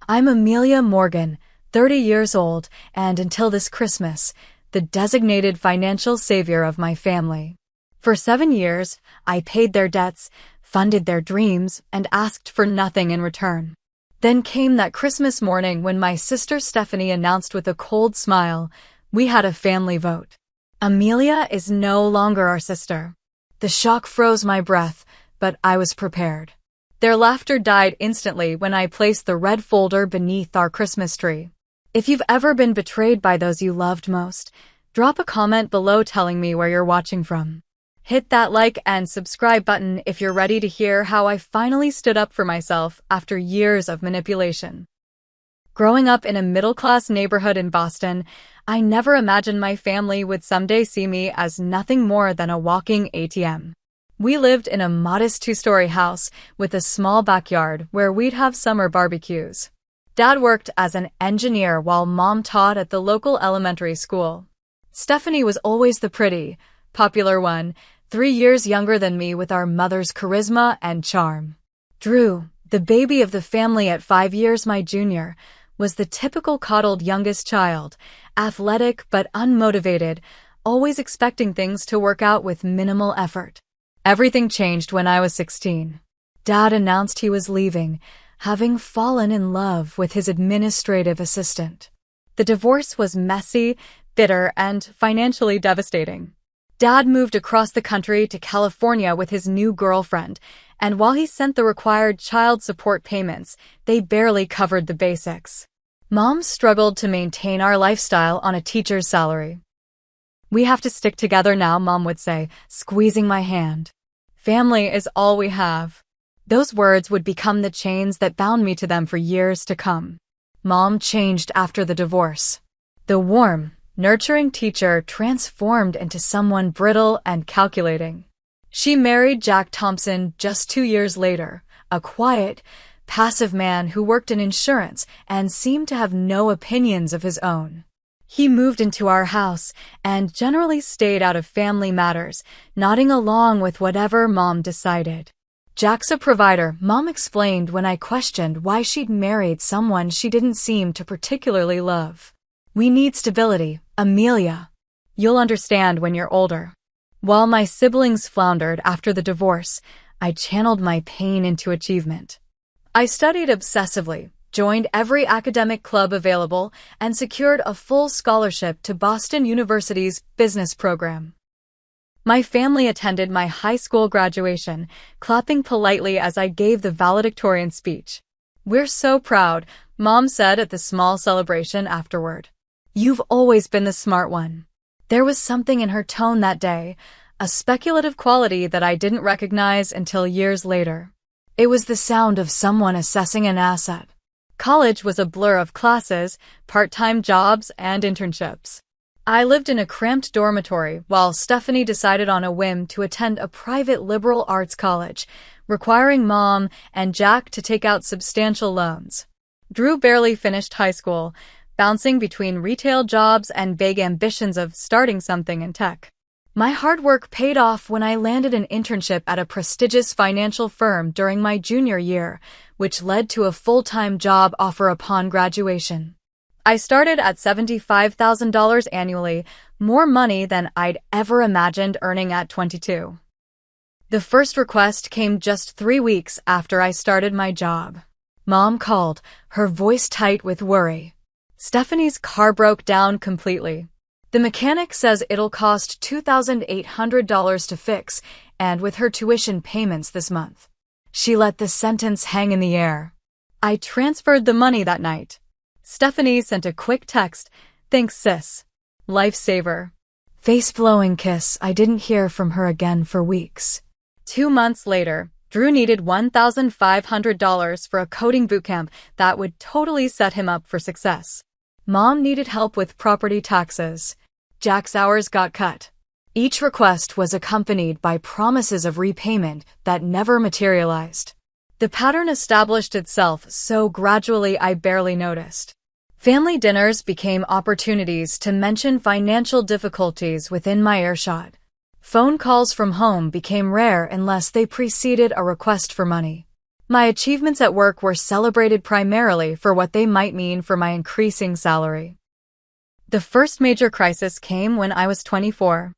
I'm Amelia Morgan, 30 years old, and until this Christmas, the designated financial savior of my family. For 7 years, I paid their debts, funded their dreams, and asked for nothing in return. Then came that Christmas morning when my sister Stephanie announced with a cold smile, we had a family vote. Amelia is no longer our sister. The shock froze my breath, but I was prepared. Their laughter died instantly when I placed the red folder beneath our Christmas tree. If you've ever been betrayed by those you loved most, drop a comment below telling me where you're watching from. Hit that like and subscribe button if you're ready to hear how I finally stood up for myself after years of manipulation. Growing up in a middle-class neighborhood in Boston, I never imagined my family would someday see me as nothing more than a walking ATM. We lived in a modest 2-story house with a small backyard where we'd have summer barbecues. Dad worked as an engineer while Mom taught at the local elementary school. Stephanie was always the pretty, popular one, 3 years younger than me with our mother's charisma and charm. Drew, the baby of the family at 5 years my junior, was the typical coddled youngest child, athletic but unmotivated, always expecting things to work out with minimal effort. Everything changed when I was 16. Dad announced he was leaving, having fallen in love with his administrative assistant. The divorce was messy, bitter, and financially devastating. Dad moved across the country to California with his new girlfriend, and while he sent the required child support payments, they barely covered the basics. Mom struggled to maintain our lifestyle on a teacher's salary. "We have to stick together now," Mom would say, squeezing my hand. "Family is all we have." Those words would become the chains that bound me to them for years to come. Mom changed after the divorce. The warm, nurturing teacher transformed into someone brittle and calculating. She married Jack Thompson just 2 years later, a quiet, passive man who worked in insurance and seemed to have no opinions of his own. He moved into our house and generally stayed out of family matters, nodding along with whatever Mom decided. "Jack's a provider," Mom explained when I questioned why she'd married someone she didn't seem to particularly love. "We need stability, Amelia. You'll understand when you're older." While my siblings floundered after the divorce, I channeled my pain into achievement. I studied obsessively, joined every academic club available, and secured a full scholarship to Boston University's business program. My family attended my high school graduation, clapping politely as I gave the valedictorian speech. "We're so proud," Mom said at the small celebration afterward. "You've always been the smart one." There was something in her tone that day, a speculative quality that I didn't recognize until years later. It was the sound of someone assessing an asset. College was a blur of classes, part-time jobs, and internships. I lived in a cramped dormitory while Stephanie decided on a whim to attend a private liberal arts college, requiring Mom and Jack to take out substantial loans. Drew barely finished high school, bouncing between retail jobs and vague ambitions of starting something in tech. My hard work paid off when I landed an internship at a prestigious financial firm during my junior year, which led to a full-time job offer upon graduation. I started at $75,000 annually, more money than I'd ever imagined earning at 22. The first request came just 3 weeks after I started my job. Mom called, her voice tight with worry. "Stephanie's car broke down completely. The mechanic says it'll cost $2,800 to fix, and with her tuition payments this month." She let the sentence hang in the air. I transferred the money that night. Stephanie sent a quick text, "Thanks, sis. Lifesaver." Face-blowing kiss. I didn't hear from her again for weeks. 2 months later, Drew needed $1,500 for a coding bootcamp that would totally set him up for success. Mom needed help with property taxes. Jack's hours got cut. Each request was accompanied by promises of repayment that never materialized. The pattern established itself so gradually I barely noticed. Family dinners became opportunities to mention financial difficulties within my earshot. Phone calls from home became rare unless they preceded a request for money. My achievements at work were celebrated primarily for what they might mean for my increasing salary. The first major crisis came when I was 24.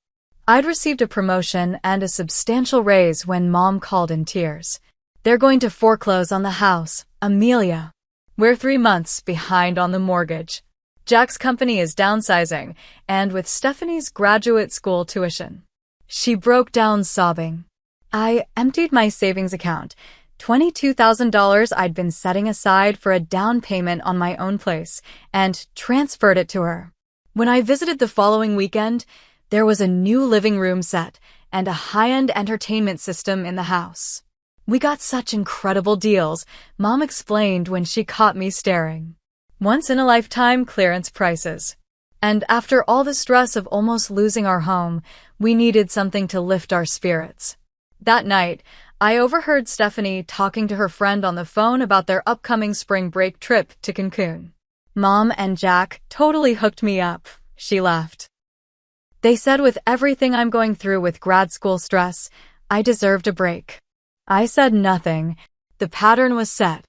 I'd received a promotion and a substantial raise when Mom called in tears. "They're going to foreclose on the house, Amelia. We're 3 months behind on the mortgage. Jack's company is downsizing, and with Stephanie's graduate school tuition." She broke down sobbing. I emptied my savings account, $22,000 I'd been setting aside for a down payment on my own place, and transferred it to her. When I visited the following weekend, there was a new living room set and a high-end entertainment system in the house. "We got such incredible deals," Mom explained when she caught me staring. "Once-in-a-lifetime clearance prices." And after all the stress of almost losing our home, we needed something to lift our spirits. That night, I overheard Stephanie talking to her friend on the phone about their upcoming spring break trip to Cancun. "Mom and Jack totally hooked me up," she laughed. "They said with everything I'm going through with grad school stress, I deserved a break." I said nothing. The pattern was set.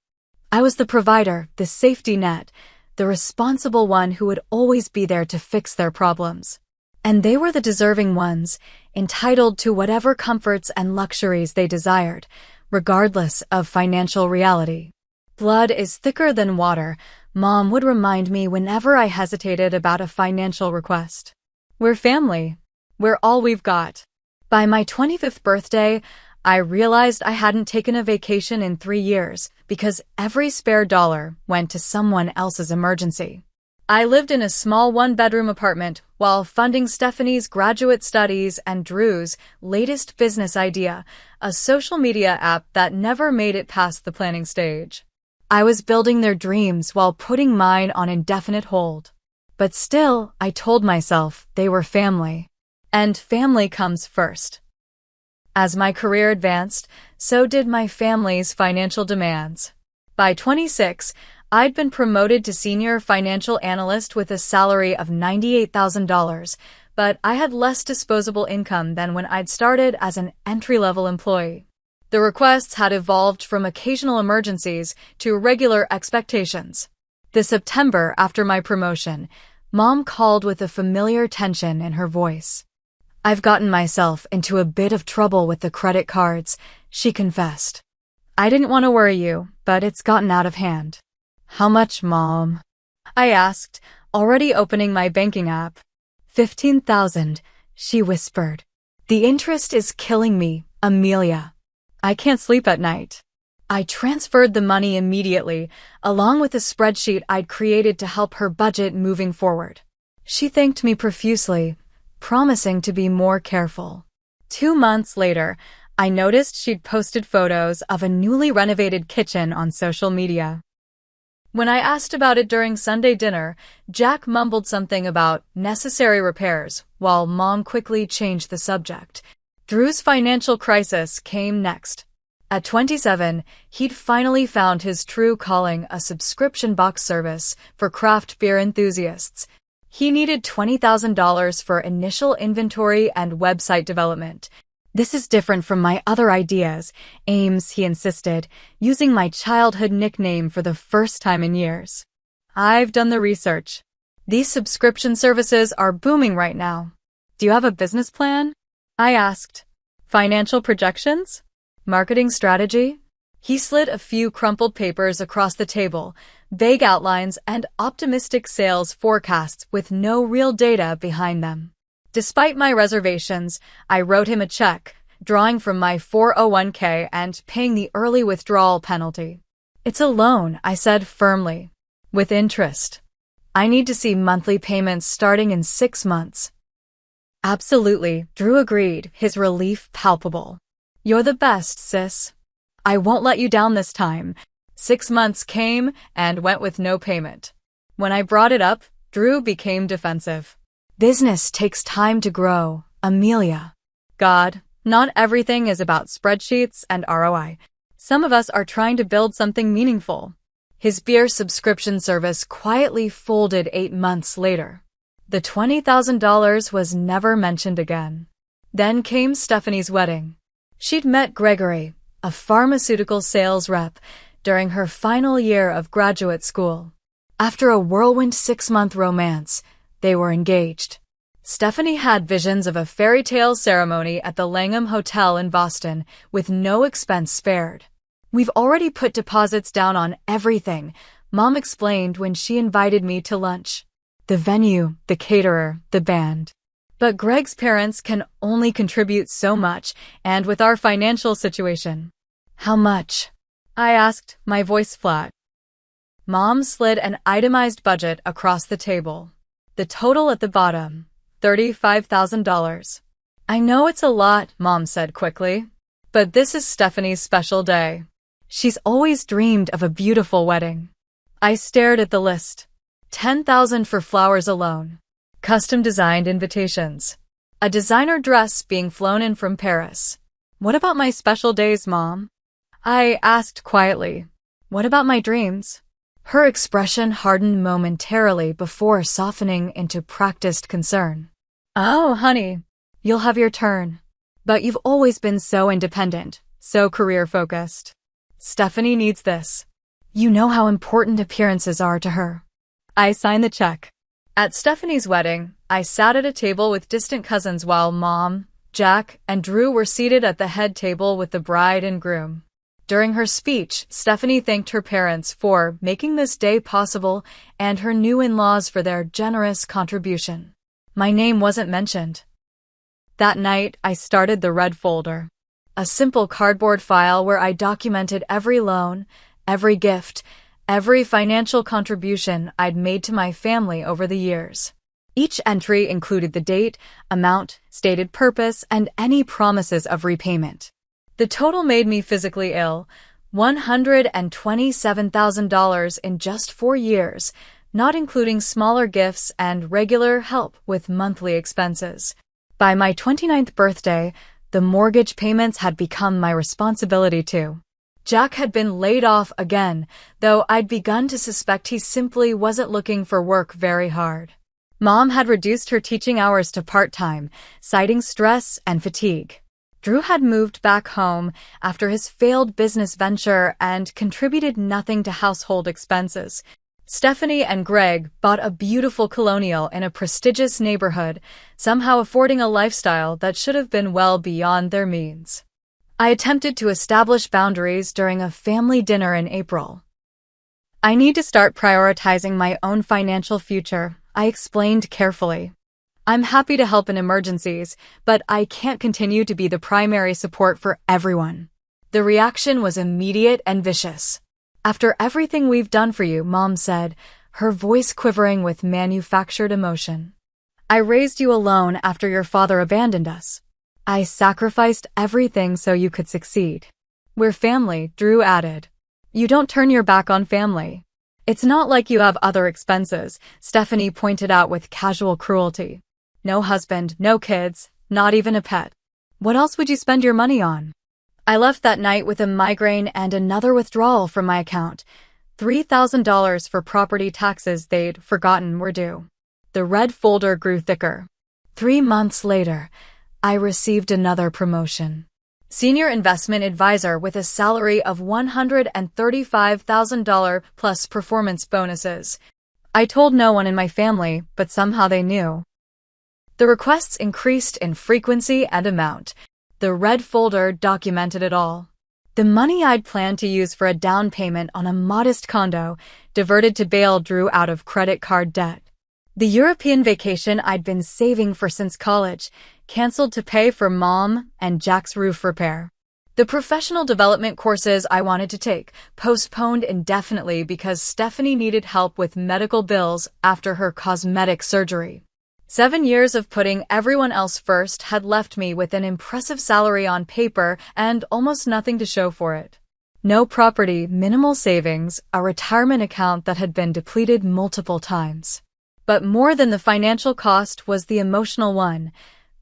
I was the provider, the safety net, the responsible one who would always be there to fix their problems. And they were the deserving ones, entitled to whatever comforts and luxuries they desired, regardless of financial reality. "Blood is thicker than water," Mom would remind me whenever I hesitated about a financial request. "We're family. We're all we've got." By my 25th birthday, I realized I hadn't taken a vacation in 3 years because every spare dollar went to someone else's emergency. I lived in a small one-bedroom apartment while funding Stephanie's graduate studies and Drew's latest business idea, a social media app that never made it past the planning stage. I was building their dreams while putting mine on indefinite hold. But still, I told myself they were family. And family comes first. As my career advanced, so did my family's financial demands. By 26, I'd been promoted to senior financial analyst with a salary of $98,000, but I had less disposable income than when I'd started as an entry-level employee. The requests had evolved from occasional emergencies to regular expectations. The September after my promotion, Mom called with a familiar tension in her voice. "I've gotten myself into a bit of trouble with the credit cards," she confessed. "I didn't want to worry you, but it's gotten out of hand." "How much, Mom?" I asked, already opening my banking app. $15,000, she whispered. "The interest is killing me, Amelia. I can't sleep at night." I transferred the money immediately, along with a spreadsheet I'd created to help her budget moving forward. She thanked me profusely, promising to be more careful. 2 months later, I noticed she'd posted photos of a newly renovated kitchen on social media. When I asked about it during Sunday dinner, Jack mumbled something about necessary repairs, while Mom quickly changed the subject. Drew's financial crisis came next. At 27, he'd finally found his true calling, a subscription box service for craft beer enthusiasts. He needed $20,000 for initial inventory and website development. "This is different from my other ideas, Ames," he insisted, using my childhood nickname for the first time in years. "I've done the research. These subscription services are booming right now. Do you have a business plan?" I asked. "Financial projections? Marketing strategy?" He slid a few crumpled papers across the table, vague outlines and optimistic sales forecasts with no real data behind them. Despite my reservations, I wrote him a check, drawing from my 401k and paying the early withdrawal penalty. "It's a loan," I said firmly. "With interest. I need to see monthly payments starting in 6 months." "Absolutely," Drew agreed, his relief palpable. "You're the best, sis. I won't let you down this time." 6 months came and went with no payment. When I brought it up, Drew became defensive. "Business takes time to grow, Amelia." "God, not everything is about spreadsheets and ROI. Some of us are trying to build something meaningful." His beer subscription service quietly folded 8 months later. The $20,000 was never mentioned again. Then came Stephanie's wedding. She'd met Gregory, a pharmaceutical sales rep, during her final year of graduate school. After a whirlwind 6-month romance, they were engaged. Stephanie had visions of a fairy tale ceremony at the Langham Hotel in Boston, with no expense spared. "We've already put deposits down on everything," Mom explained when she invited me to lunch. "The venue, the caterer, the band. But Greg's parents can only contribute so much, and with our financial situation." "How much?" I asked, my voice flat. Mom slid an itemized budget across the table. The total at the bottom, $35,000. "I know it's a lot," Mom said quickly, "but this is Stephanie's special day. She's always dreamed of a beautiful wedding." I stared at the list. $10,000 for flowers alone. Custom-designed invitations. A designer dress being flown in from Paris. "What about my special days, Mom?" I asked quietly. "What about my dreams?" Her expression hardened momentarily before softening into practiced concern. "Oh, honey, you'll have your turn. But you've always been so independent, so career-focused. Stephanie needs this. You know how important appearances are to her." I signed the check. At Stephanie's wedding, I sat at a table with distant cousins while Mom, Jack, and Drew were seated at the head table with the bride and groom. During her speech, Stephanie thanked her parents for making this day possible and her new in-laws for their generous contribution. My name wasn't mentioned. That night, I started the red folder, a simple cardboard file where I documented every loan, every gift, every financial contribution I'd made to my family over the years. Each entry included the date, amount, stated purpose, and any promises of repayment. The total made me physically ill, $127,000 in just 4 years, not including smaller gifts and regular help with monthly expenses. By my 29th birthday, the mortgage payments had become my responsibility too. Jack had been laid off again, though I'd begun to suspect he simply wasn't looking for work very hard. Mom had reduced her teaching hours to part-time, citing stress and fatigue. Drew had moved back home after his failed business venture and contributed nothing to household expenses. Stephanie and Greg bought a beautiful colonial in a prestigious neighborhood, somehow affording a lifestyle that should have been well beyond their means. I attempted to establish boundaries during a family dinner in April. "I need to start prioritizing my own financial future," I explained carefully. "I'm happy to help in emergencies, but I can't continue to be the primary support for everyone." The reaction was immediate and vicious. "After everything we've done for you," Mom said, her voice quivering with manufactured emotion. "I raised you alone after your father abandoned us. I sacrificed everything so you could succeed. We're family," Drew added. "You don't turn your back on family. It's not like you have other expenses," Stephanie pointed out with casual cruelty. "No husband, no kids, not even a pet. What else would you spend your money on?" I left that night with a migraine and another withdrawal from my account. $3,000 for property taxes they'd forgotten were due. The red folder grew thicker. 3 months later, I received another promotion. Senior investment advisor with a salary of $135,000 plus performance bonuses. I told no one in my family, but somehow they knew. The requests increased in frequency and amount. The red folder documented it all. The money I'd planned to use for a down payment on a modest condo diverted to bail Drew out of credit card debt. The European vacation I'd been saving for since college canceled to pay for Mom and Jack's roof repair. The professional development courses I wanted to take postponed indefinitely because Stephanie needed help with medical bills after her cosmetic surgery. 7 years of putting everyone else first had left me with an impressive salary on paper and almost nothing to show for it. No property, minimal savings, a retirement account that had been depleted multiple times. But more than the financial cost was the emotional one,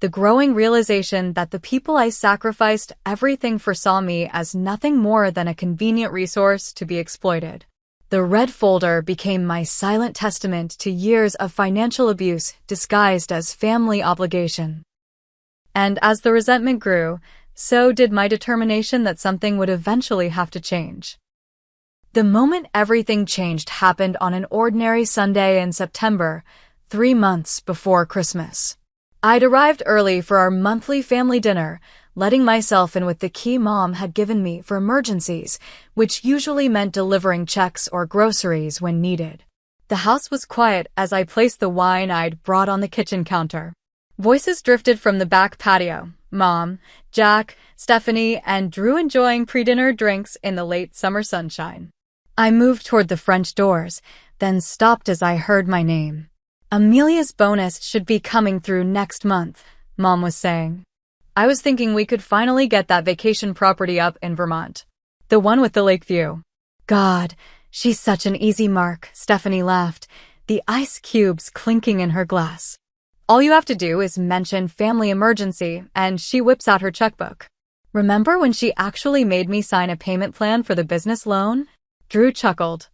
the growing realization that the people I sacrificed everything for saw me as nothing more than a convenient resource to be exploited. The red folder became my silent testament to years of financial abuse disguised as family obligation. And as the resentment grew, So did my determination that something would eventually have to change. The moment everything changed happened on an ordinary Sunday in September, 3 months before Christmas. I'd arrived early for our monthly family dinner, letting myself in with the key Mom had given me for emergencies, which usually meant delivering checks or groceries when needed. The house was quiet as I placed the wine I'd brought on the kitchen counter. Voices drifted from the back patio. Mom, Jack, Stephanie, and Drew enjoying pre-dinner drinks in the late summer sunshine. I moved toward the French doors, then stopped as I heard my name. Amelia's bonus should be coming through next month, Mom was saying. I was thinking we could finally get that vacation property up in Vermont. The one with the lake view. God, she's such an easy mark, Stephanie laughed, the ice cubes clinking in her glass. All you have to do is mention family emergency, and she whips out her checkbook. Remember when she actually made me sign a payment plan for the business loan? Drew chuckled.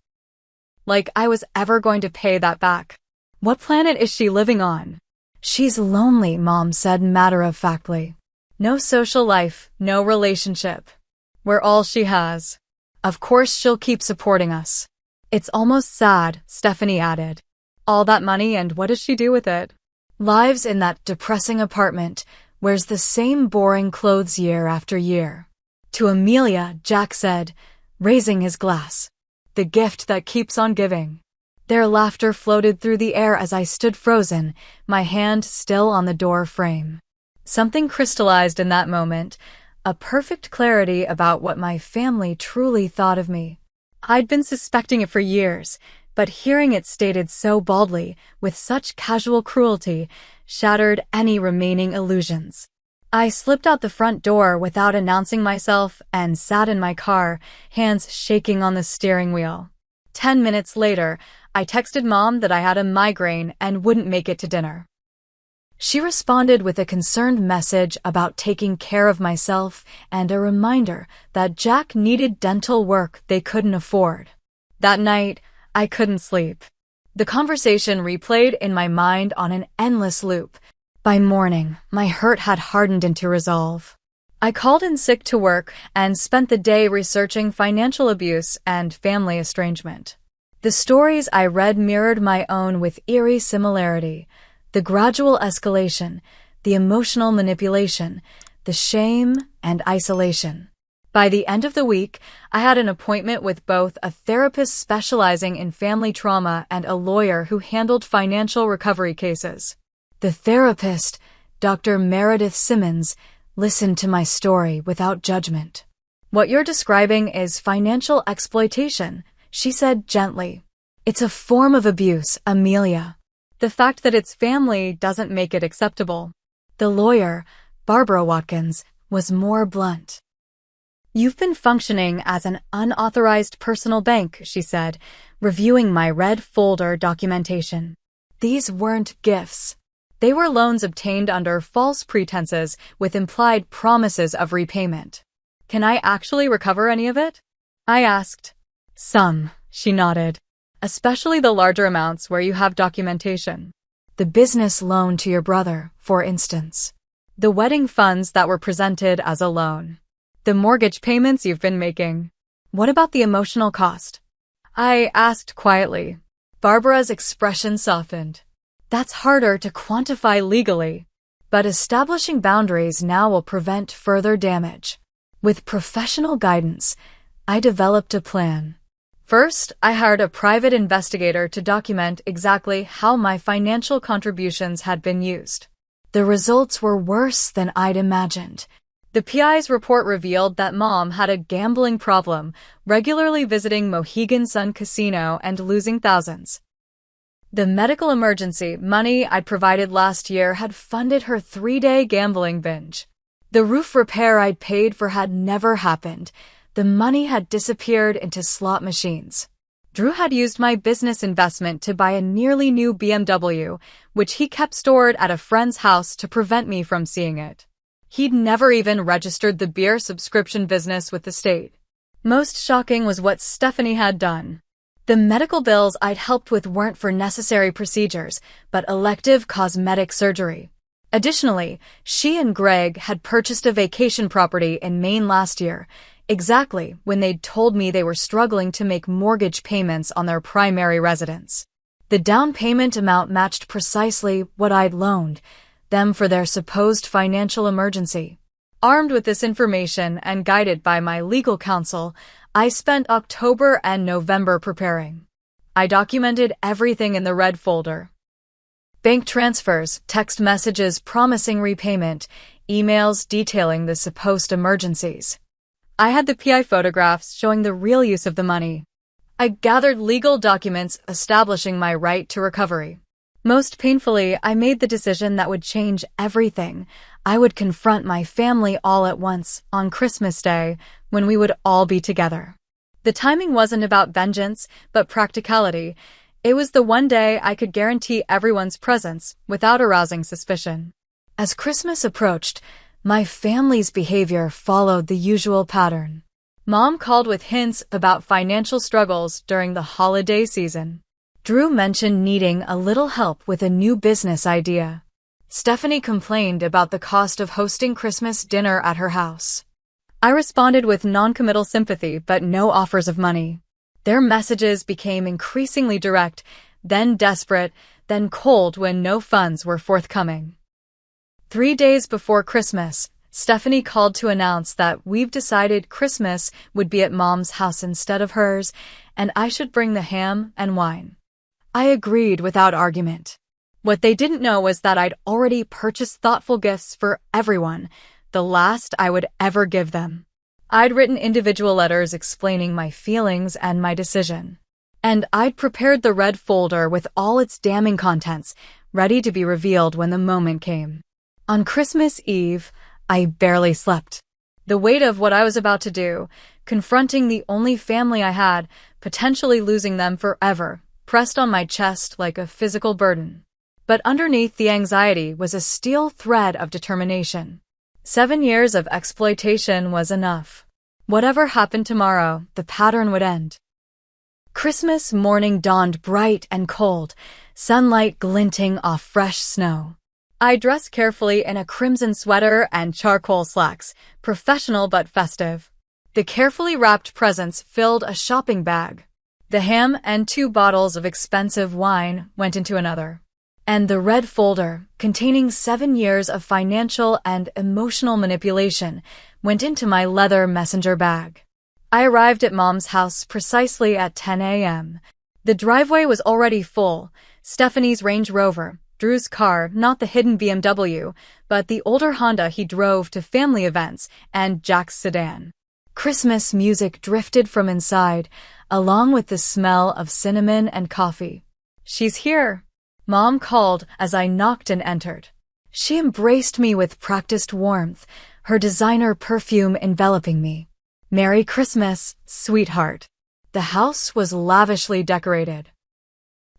Like I was ever going to pay that back. What planet is she living on? She's lonely, Mom said matter-of-factly. No social life, no relationship. We're all she has. Of course she'll keep supporting us. It's almost sad, Stephanie added. All that money, and what does she do with it? Lives in that depressing apartment, wears the same boring clothes year after year. To Amelia, Jack said, raising his glass. The gift that keeps on giving. Their laughter floated through the air as I stood frozen, my hand still on the door frame. Something crystallized in that moment, a perfect clarity about what my family truly thought of me. I'd been suspecting it for years, but hearing it stated so baldly, with such casual cruelty, shattered any remaining illusions. I slipped out the front door without announcing myself and sat in my car, hands shaking on the steering wheel. 10 minutes later, I texted Mom that I had a migraine and wouldn't make it to dinner. She responded with a concerned message about taking care of myself and a reminder that Jack needed dental work they couldn't afford. That night, I couldn't sleep. The conversation replayed in my mind on an endless loop. By morning, my hurt had hardened into resolve. I called in sick to work and spent the day researching financial abuse and family estrangement. The stories I read mirrored my own with eerie similarity. The gradual escalation, the emotional manipulation, the shame and isolation. By the end of the week, I had an appointment with both a therapist specializing in family trauma and a lawyer who handled financial recovery cases. The therapist, Dr. Meredith Simmons, listened to my story without judgment. What you're describing is financial exploitation, she said gently. It's a form of abuse, Amelia. The fact that it's family doesn't make it acceptable. The lawyer, Barbara Watkins, was more blunt. You've been functioning as an unauthorized personal bank, she said, reviewing my red folder documentation. These weren't gifts. They were loans obtained under false pretenses with implied promises of repayment. Can I actually recover any of it? I asked. Some, she nodded. Especially the larger amounts where you have documentation. The business loan to your brother, for instance. The wedding funds that were presented as a loan. The mortgage payments you've been making. What about the emotional cost? I asked quietly. Barbara's expression softened. That's harder to quantify legally, but establishing boundaries now will prevent further damage. With professional guidance, I developed a plan. First, I hired a private investigator to document exactly how my financial contributions had been used. The results were worse than I'd imagined. The PI's report revealed that Mom had a gambling problem, regularly visiting Mohegan Sun Casino and losing thousands. The medical emergency money I'd provided last year had funded her 3-day gambling binge. The roof repair I'd paid for had never happened. The money had disappeared into slot machines. Drew had used my business investment to buy a nearly new BMW, which he kept stored at a friend's house to prevent me from seeing it. He'd never even registered the beer subscription business with the state. Most shocking was what Stephanie had done. The medical bills I'd helped with weren't for necessary procedures, but elective cosmetic surgery. Additionally, she and Greg had purchased a vacation property in Maine last year, exactly when they'd told me they were struggling to make mortgage payments on their primary residence. The down payment amount matched precisely what I'd loaned them for their supposed financial emergency. Armed with this information and guided by my legal counsel, I spent October and November preparing. I documented everything in the red folder. Bank transfers, text messages promising repayment, emails detailing the supposed emergencies. I had the PI photographs showing the real use of the money. I gathered legal documents establishing my right to recovery. Most painfully, I made the decision that would change everything. I would confront my family all at once on Christmas Day when we would all be together. The timing wasn't about vengeance, but practicality. It was the one day I could guarantee everyone's presence without arousing suspicion. As Christmas approached, my family's behavior followed the usual pattern. Mom called with hints about financial struggles during the holiday season. Drew mentioned needing a little help with a new business idea. Stephanie complained about the cost of hosting Christmas dinner at her house. I responded with non-committal sympathy but no offers of money. Their messages became increasingly direct, then desperate, then cold when no funds were forthcoming. 3 days before Christmas, Stephanie called to announce that we've decided Christmas would be at Mom's house instead of hers, and I should bring the ham and wine. I agreed without argument. What they didn't know was that I'd already purchased thoughtful gifts for everyone, the last I would ever give them. I'd written individual letters explaining my feelings and my decision. And I'd prepared the red folder with all its damning contents, ready to be revealed when the moment came. On Christmas Eve, I barely slept. The weight of what I was about to do, confronting the only family I had, potentially losing them forever, pressed on my chest like a physical burden. But underneath the anxiety was a steel thread of determination. 7 years of exploitation was enough. Whatever happened tomorrow, the pattern would end. Christmas morning dawned bright and cold, sunlight glinting off fresh snow. I dressed carefully in a crimson sweater and charcoal slacks, professional but festive. The carefully wrapped presents filled a shopping bag. The ham and 2 bottles of expensive wine went into another. And the red folder, containing 7 years of financial and emotional manipulation, went into my leather messenger bag. I arrived at Mom's house precisely at 10 a.m. The driveway was already full. Stephanie's Range Rover, Drew's car, not the hidden BMW, but the older Honda he drove to family events, and Jack's sedan. Christmas music drifted from inside, along with the smell of cinnamon and coffee. "She's here," Mom called as I knocked and entered. She embraced me with practiced warmth, her designer perfume enveloping me. "Merry Christmas, sweetheart." The house was lavishly decorated.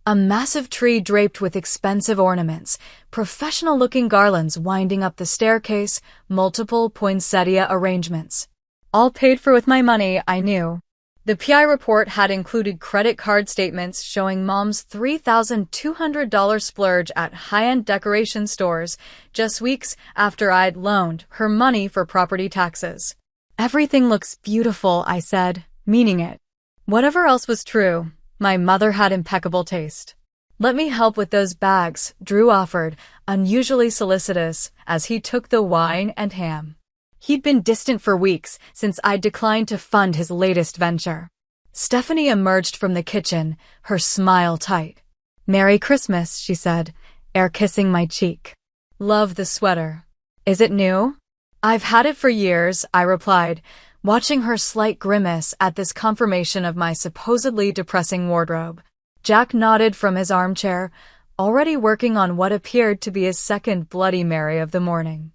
A massive tree draped with expensive ornaments, professional-looking garlands winding up the staircase, multiple poinsettia arrangements. All paid for with my money, I knew. The PI report had included credit card statements showing Mom's $3,200 splurge at high-end decoration stores just weeks after I'd loaned her money for property taxes. "Everything looks beautiful," I said, meaning it. Whatever else was true, my mother had impeccable taste. "Let me help with those bags," Drew offered, unusually solicitous as he took the wine and ham. He'd been distant for weeks since I'd declined to fund his latest venture. Stephanie emerged from the kitchen, her smile tight. "Merry Christmas," she said, air-kissing my cheek. "Love the sweater. Is it new?" "I've had it for years," I replied, watching her slight grimace at this confirmation of my supposedly depressing wardrobe. Jack nodded from his armchair, already working on what appeared to be his second Bloody Mary of the morning.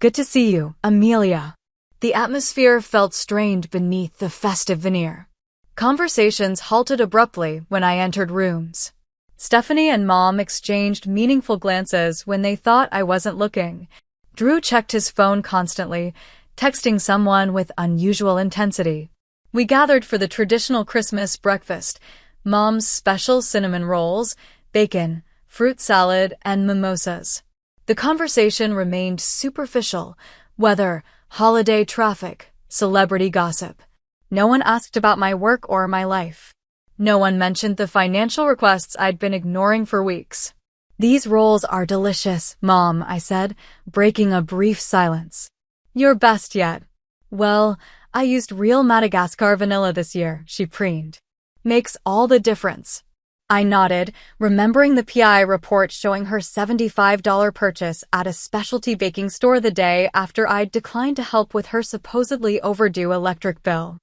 "Good to see you, Amelia." The atmosphere felt strained beneath the festive veneer. Conversations halted abruptly when I entered rooms. Stephanie and Mom exchanged meaningful glances when they thought I wasn't looking. Drew checked his phone constantly, texting someone with unusual intensity. We gathered for the traditional Christmas breakfast, Mom's special cinnamon rolls, bacon, fruit salad, and mimosas. The conversation remained superficial: weather, holiday traffic, celebrity gossip. No one asked about my work or my life. No one mentioned the financial requests I'd been ignoring for weeks. "These rolls are delicious, Mom," I said, breaking a brief silence. "Your best yet." "Well, I used real Madagascar vanilla this year," she preened. "Makes all the difference." I nodded, remembering the PI report showing her $75 purchase at a specialty baking store the day after I'd declined to help with her supposedly overdue electric bill.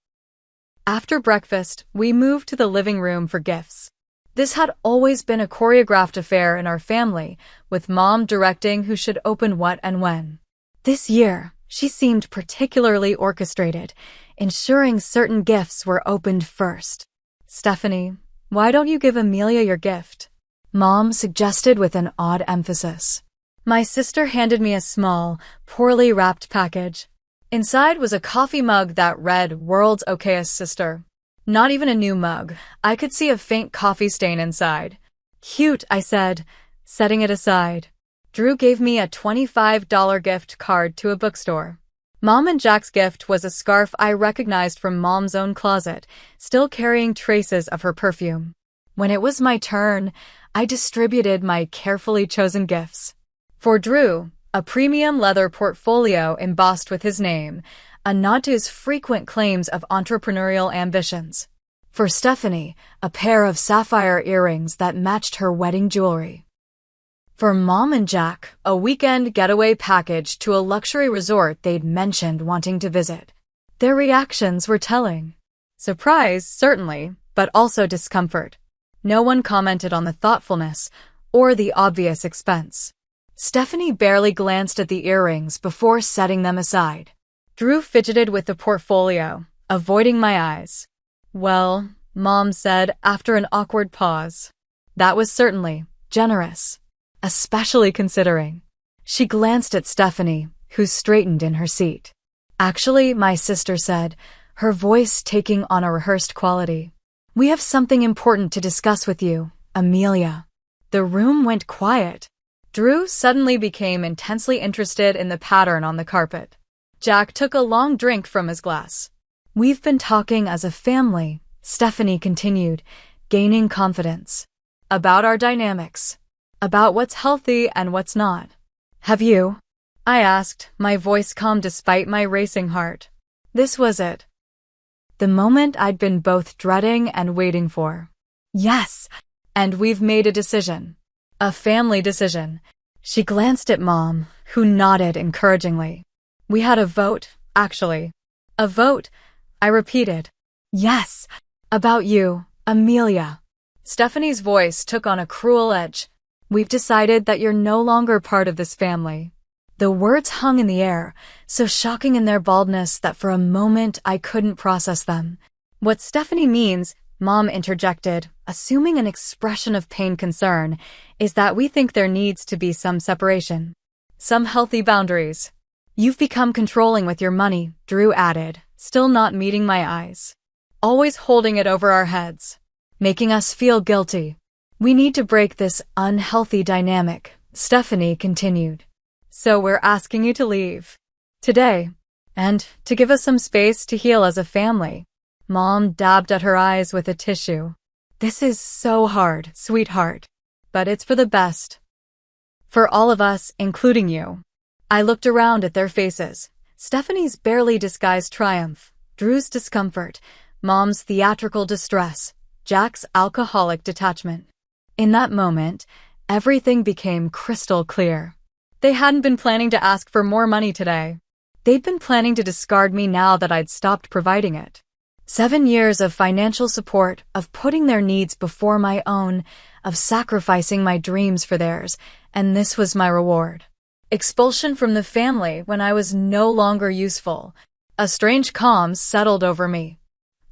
After breakfast, we moved to the living room for gifts. This had always been a choreographed affair in our family, with Mom directing who should open what and when. This year, she seemed particularly orchestrated, ensuring certain gifts were opened first. "Stephanie, why don't you give Amelia your gift?" Mom suggested with an odd emphasis. My sister handed me a small, poorly wrapped package. Inside was a coffee mug that read "World's Okayest Sister." Not even a new mug. I could see a faint coffee stain inside. "Cute," I said, setting it aside. Drew gave me a $25 gift card to a bookstore. Mom and Jack's gift was a scarf I recognized from Mom's own closet, still carrying traces of her perfume. When it was my turn, I distributed my carefully chosen gifts. For Drew, a premium leather portfolio embossed with his name, a nod to his frequent claims of entrepreneurial ambitions. For Stephanie, a pair of sapphire earrings that matched her wedding jewelry. For Mom and Jack, a weekend getaway package to a luxury resort they'd mentioned wanting to visit. Their reactions were telling. Surprise, certainly, but also discomfort. No one commented on the thoughtfulness or the obvious expense. Stephanie barely glanced at the earrings before setting them aside. Drew fidgeted with the portfolio, avoiding my eyes. "Well," Mom said after an awkward pause. "That was certainly generous. Especially considering." She glanced at Stephanie, who straightened in her seat. "Actually," my sister said, her voice taking on a rehearsed quality, "we have something important to discuss with you, Amelia." The room went quiet. Drew suddenly became intensely interested in the pattern on the carpet. Jack took a long drink from his glass. "We've been talking as a family," Stephanie continued, gaining confidence. "About our dynamics. About what's healthy and what's not." "Have you?" I asked, my voice calm despite my racing heart. This was it. The moment I'd been both dreading and waiting for. "Yes, and we've made a decision. A family decision." She glanced at Mom, who nodded encouragingly. "We had a vote, actually." "A vote?" I repeated. "Yes, about you, Amelia." Stephanie's voice took on a cruel edge. "We've decided that you're no longer part of this family." The words hung in the air, so shocking in their baldness that for a moment I couldn't process them. "What Stephanie means," Mom interjected, assuming an expression of pained concern, "is that we think there needs to be some separation. Some healthy boundaries." "You've become controlling with your money," Drew added, still not meeting my eyes. "Always holding it over our heads. Making us feel guilty. We need to break this unhealthy dynamic," Stephanie continued. "So we're asking you to leave. Today. And to give us some space to heal as a family." Mom dabbed at her eyes with a tissue. "This is so hard, sweetheart. But it's for the best. For all of us, including you." I looked around at their faces. Stephanie's barely disguised triumph, Drew's discomfort, Mom's theatrical distress, Jack's alcoholic detachment. In that moment, everything became crystal clear. They hadn't been planning to ask for more money today. They'd been planning to discard me now that I'd stopped providing it. 7 years of financial support, of putting their needs before my own, of sacrificing my dreams for theirs, and this was my reward. Expulsion from the family when I was no longer useful. A strange calm settled over me.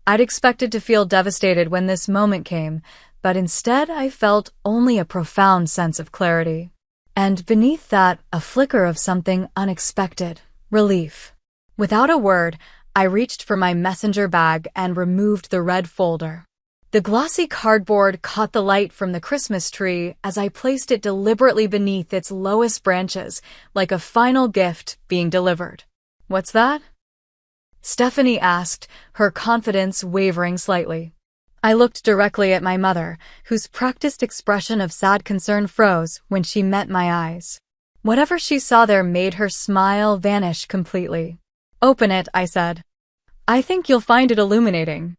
I'd expected to feel devastated when this moment came, but instead I felt only a profound sense of clarity. And beneath that, a flicker of something unexpected, relief. Without a word, I reached for my messenger bag and removed the red folder. The glossy cardboard caught the light from the Christmas tree as I placed it deliberately beneath its lowest branches, like a final gift being delivered. "What's that?" Stephanie asked, her confidence wavering slightly. I looked directly at my mother, whose practiced expression of sad concern froze when she met my eyes. Whatever she saw there made her smile vanish completely. "Open it," I said. "I think you'll find it illuminating."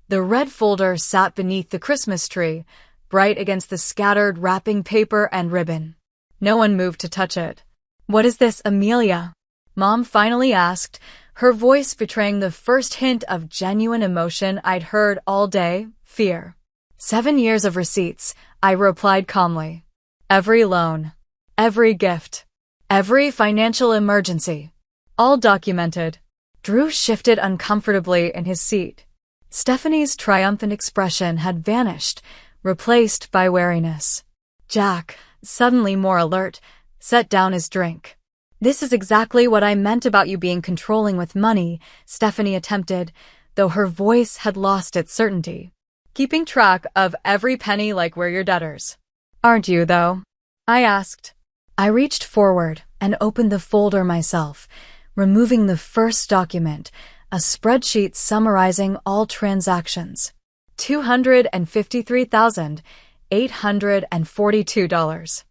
The red folder sat beneath the Christmas tree, bright against the scattered wrapping paper and ribbon. No one moved to touch it. "What is this, Amelia?" Mom finally asked, her voice betraying the first hint of genuine emotion I'd heard all day: fear. 7 years of receipts, I replied calmly. Every loan, every gift, every financial emergency. All documented. Drew shifted uncomfortably in his seat. Stephanie's triumphant expression had vanished, replaced by wariness. Jack, suddenly more alert, set down his drink. "This is exactly what I meant about you being controlling with money," Stephanie attempted, though her voice had lost its certainty. "Keeping track of every penny like we're your debtors." "Aren't you, though?" I asked. I reached forward and opened the folder myself, removing the first document, a spreadsheet summarizing all transactions. $253,842.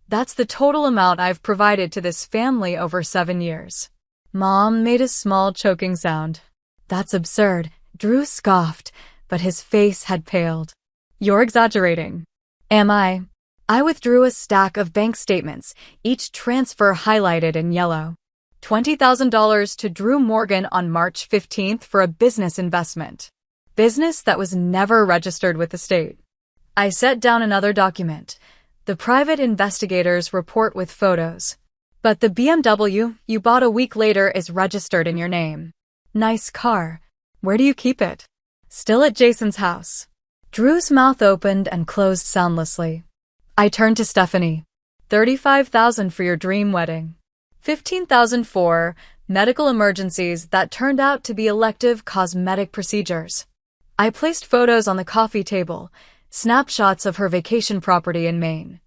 That's the total amount I've provided to this family over 7 years. Mom made a small choking sound. "That's absurd," Drew scoffed, but his face had paled. "You're exaggerating." "Am I?" I withdrew a stack of bank statements, each transfer highlighted in yellow. $20,000 to Drew Morgan on March 15th for a business investment. Business that was never registered with the state. I set down another document, the private investigator's report with photos. "But the BMW you bought a week later is registered in your name." "Nice car. Where do you keep it?" "Still at Jason's house." Drew's mouth opened and closed soundlessly. I turned to Stephanie. $35,000 for your dream wedding. $15,000 for medical emergencies that turned out to be elective cosmetic procedures. I placed photos on the coffee table, snapshots of her vacation property in Maine.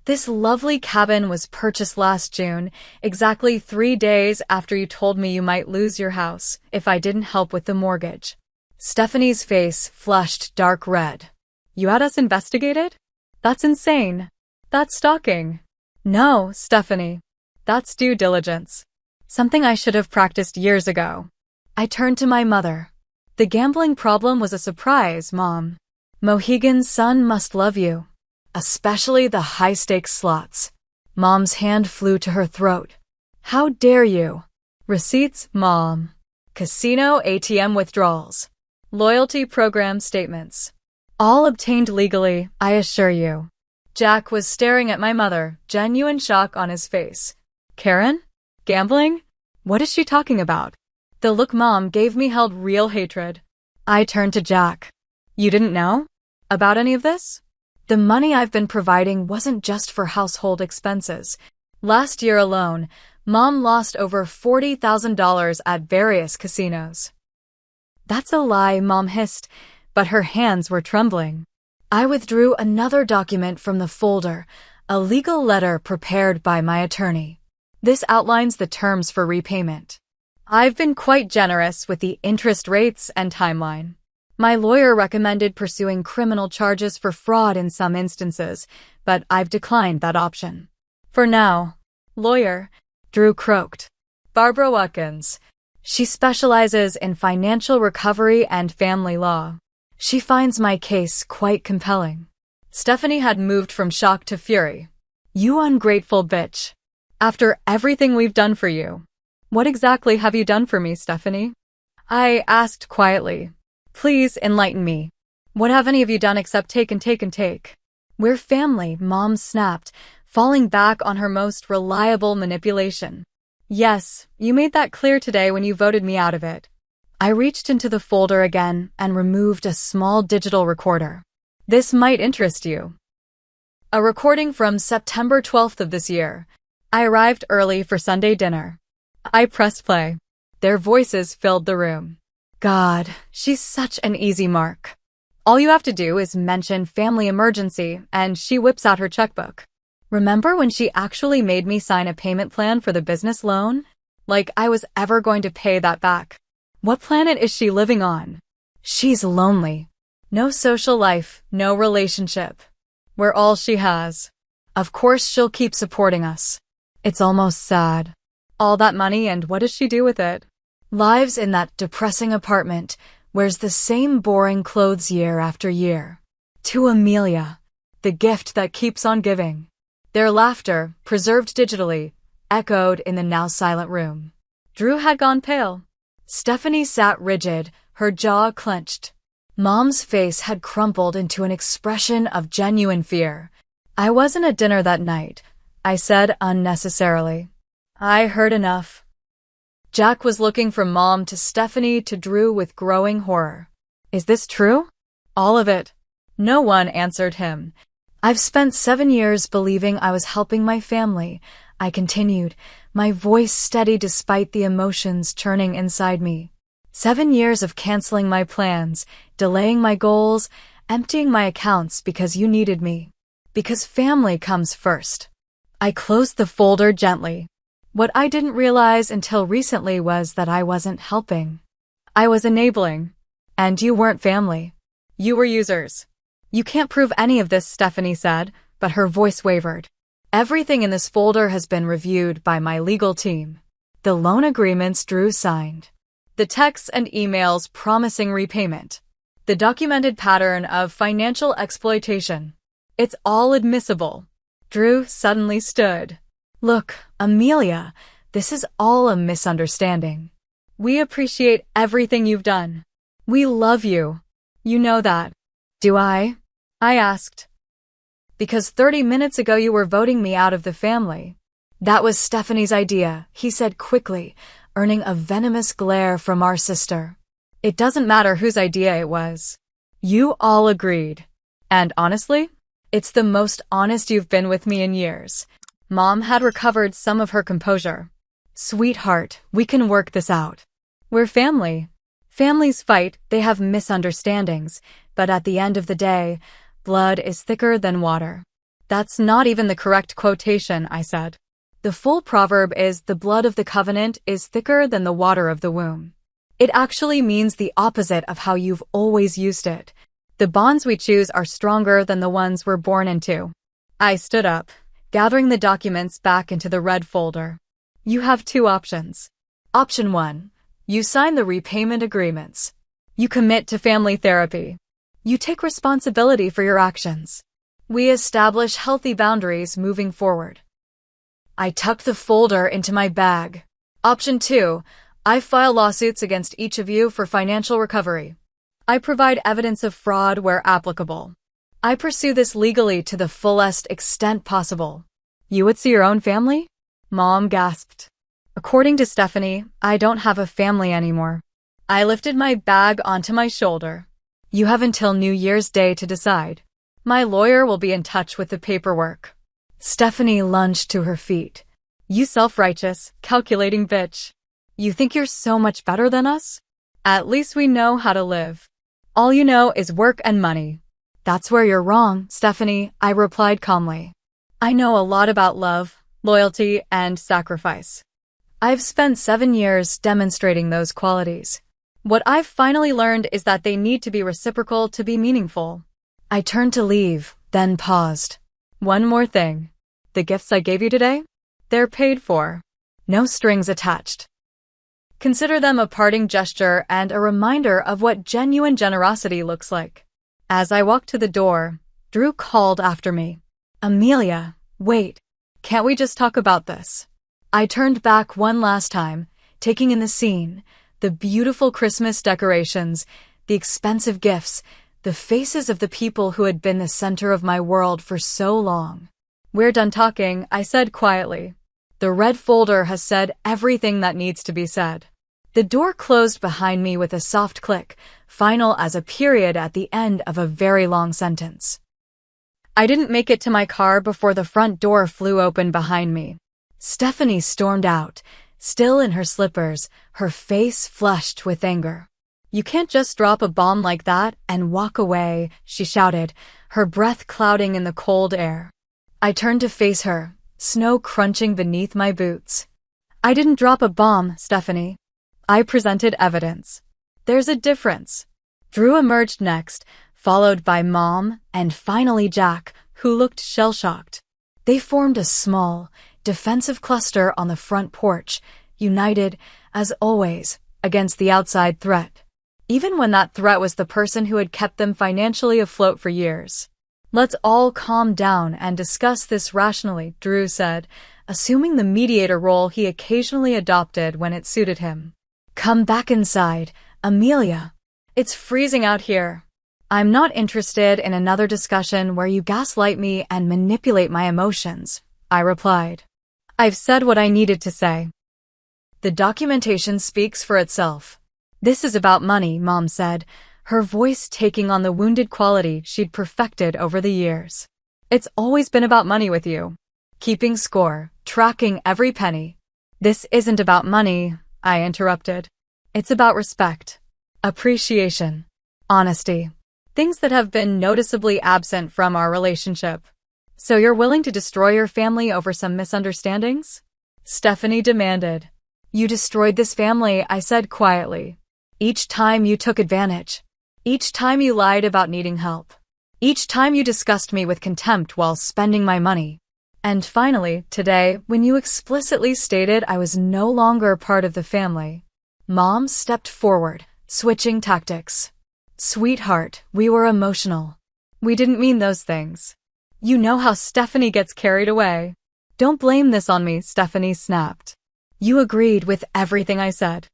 "This lovely cabin was purchased last June, exactly 3 days after you told me you might lose your house if I didn't help with the mortgage." Stephanie's face flushed dark red. "You had us investigated? That's insane. That's stalking." "No, Stephanie. That's due diligence. Something I should have practiced years ago." I turned to my mother. "The gambling problem was a surprise, Mom. Mohegan's son must love you. Especially the high-stakes slots." Mom's hand flew to her throat. "How dare you?" "Receipts, Mom. Casino ATM withdrawals. Loyalty program statements. All obtained legally, I assure you." Jack was staring at my mother, genuine shock on his face. "Karen? Gambling? What is she talking about?" The look Mom gave me held real hatred. I turned to Jack. "You didn't know about any of this?" "The money I've been providing wasn't just for household expenses. Last year alone, Mom lost over $40,000 at various casinos." "That's a lie," Mom hissed, but her hands were trembling. I withdrew another document from the folder, a legal letter prepared by my attorney. This outlines the terms for repayment. I've been quite generous with the interest rates and timeline. My lawyer recommended pursuing criminal charges for fraud in some instances, but I've declined that option. "For now." "Lawyer," Drew croaked. "Barbara Watkins. She specializes in financial recovery and family law. She finds my case quite compelling." Stephanie had moved from shock to fury. "You ungrateful bitch. After everything we've done for you." "What exactly have you done for me, Stephanie?" I asked quietly. "Please enlighten me. What have any of you done except take and take and take?" "We're family," Mom snapped, falling back on her most reliable manipulation. "Yes, you made that clear today when you voted me out of it." I reached into the folder again and removed a small digital recorder. "This might interest you." A recording from September 12th of this year. I arrived early for Sunday dinner. I pressed play. Their voices filled the room. God, she's such an easy mark. All you have to do is mention family emergency, and she whips out her checkbook. Remember when she actually made me sign a payment plan for the business loan? Like I was ever going to pay that back. What planet is she living on? She's lonely. No social life, no relationship. We're all she has. Of course she'll keep supporting us. It's almost sad. All that money, and what does she do with it? Lives in that depressing apartment, wears the same boring clothes year after year. To Amelia, the gift that keeps on giving. Their laughter, preserved digitally, echoed in the now silent room. Drew had gone pale. Stephanie sat rigid, her jaw clenched. Mom's face had crumpled into an expression of genuine fear. I wasn't at dinner that night, I said unnecessarily. I heard enough. Jack was looking from Mom to Stephanie to Drew with growing horror. Is this true? All of it. No one answered him. I've spent 7 years believing I was helping my family, I continued, my voice steady despite the emotions churning inside me. 7 years of canceling my plans, delaying my goals, emptying my accounts because you needed me. Because family comes first. I closed the folder gently. What I didn't realize until recently was that I wasn't helping. I was enabling. And you weren't family. You were users. You can't prove any of this, Stephanie said, but her voice wavered. Everything in this folder has been reviewed by my legal team. The loan agreements Drew signed. The texts and emails promising repayment. The documented pattern of financial exploitation. It's all admissible. Drew suddenly stood. Look, Amelia, this is all a misunderstanding. We appreciate everything you've done. We love you. You know that. Do I? I asked. Because 30 minutes ago you were voting me out of the family. That was Stephanie's idea, he said quickly, earning a venomous glare from our sister. It doesn't matter whose idea it was. You all agreed. And honestly, it's the most honest you've been with me in years. Mom had recovered some of her composure. Sweetheart, we can work this out. We're family. Families fight, they have misunderstandings, but at the end of the day, blood is thicker than water. That's not even the correct quotation, I said. The full proverb is the blood of the covenant is thicker than the water of the womb. It actually means the opposite of how you've always used it. The bonds we choose are stronger than the ones we're born into. I stood up, gathering the documents back into the red folder. You have 2 options. Option 1. You sign the repayment agreements. You commit to family therapy. You take responsibility for your actions. We establish healthy boundaries moving forward. I tucked the folder into my bag. Option 2. I file lawsuits against each of you for financial recovery. I provide evidence of fraud where applicable. I pursue this legally to the fullest extent possible. You would see your own family? Mom gasped. According to Stephanie, I don't have a family anymore. I lifted my bag onto my shoulder. You have until New Year's Day to decide. My lawyer will be in touch with the paperwork. Stephanie lunged to her feet. You self-righteous, calculating bitch. You think you're so much better than us? At least we know how to live. All you know is work and money. That's where you're wrong, Stephanie, I replied calmly. I know a lot about love, loyalty, and sacrifice. I've spent 7 years demonstrating those qualities. What I've finally learned is that they need to be reciprocal to be meaningful. I turned to leave, then paused. One more thing. The gifts I gave you today? They're paid for. No strings attached. Consider them a parting gesture and a reminder of what genuine generosity looks like. As I walked to the door, Drew called after me. Amelia, wait. Can't we just talk about this? I turned back one last time, taking in the scene, the beautiful Christmas decorations, the expensive gifts, the faces of the people who had been the center of my world for so long. We're done talking, I said quietly. The red folder has said everything that needs to be said. The door closed behind me with a soft click, final as a period at the end of a very long sentence. I didn't make it to my car before the front door flew open behind me. Stephanie stormed out, still in her slippers, her face flushed with anger. You can't just drop a bomb like that and walk away, she shouted, her breath clouding in the cold air. I turned to face her, snow crunching beneath my boots. I didn't drop a bomb, Stephanie. I presented evidence. There's a difference. Drew emerged next, followed by Mom, and finally Jack, who looked shell-shocked. They formed a small, defensive cluster on the front porch, united, as always, against the outside threat. Even when that threat was the person who had kept them financially afloat for years. Let's all calm down and discuss this rationally, Drew said, assuming the mediator role he occasionally adopted when it suited him. Come back inside, Amelia. It's freezing out here. I'm not interested in another discussion where you gaslight me and manipulate my emotions, I replied. I've said what I needed to say. The documentation speaks for itself. This is about money, Mom said, her voice taking on the wounded quality she'd perfected over the years. It's always been about money with you. Keeping score, tracking every penny. This isn't about money, I interrupted. It's about respect, appreciation, honesty. Things that have been noticeably absent from our relationship. So you're willing to destroy your family over some misunderstandings? Stephanie demanded. You destroyed this family, I said quietly. Each time you took advantage. Each time you lied about needing help. Each time you discussed me with contempt while spending my money. And finally, today, when you explicitly stated I was no longer part of the family. Mom stepped forward, switching tactics. Sweetheart, we were emotional. We didn't mean those things. You know how Stephanie gets carried away. Don't blame this on me, Stephanie snapped. You agreed with everything I said.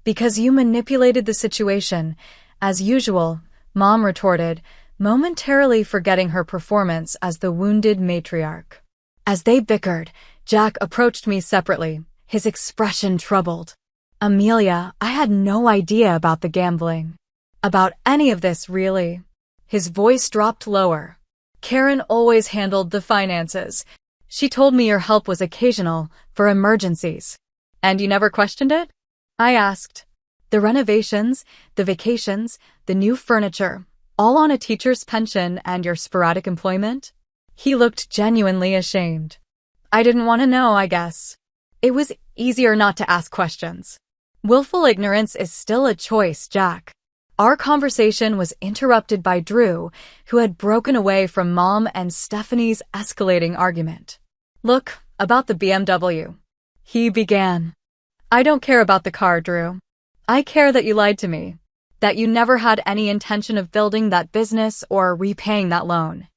Because you manipulated the situation, as usual, Mom retorted, momentarily forgetting her performance as the wounded matriarch. As they bickered, Jack approached me separately, his expression troubled. Amelia, I had no idea about the gambling. About any of this, really. His voice dropped lower. Karen always handled the finances. She told me your help was occasional, for emergencies. And you never questioned it? I asked. The renovations, the vacations, the new furniture, all on a teacher's pension and your sporadic employment? He looked genuinely ashamed. I didn't want to know, I guess. It was easier not to ask questions. Willful ignorance is still a choice, Jack. Our conversation was interrupted by Drew, who had broken away from Mom and Stephanie's escalating argument. Look, about the BMW. He began. I don't care about the car, Drew. I care that you lied to me. That you never had any intention of building that business or repaying that loan.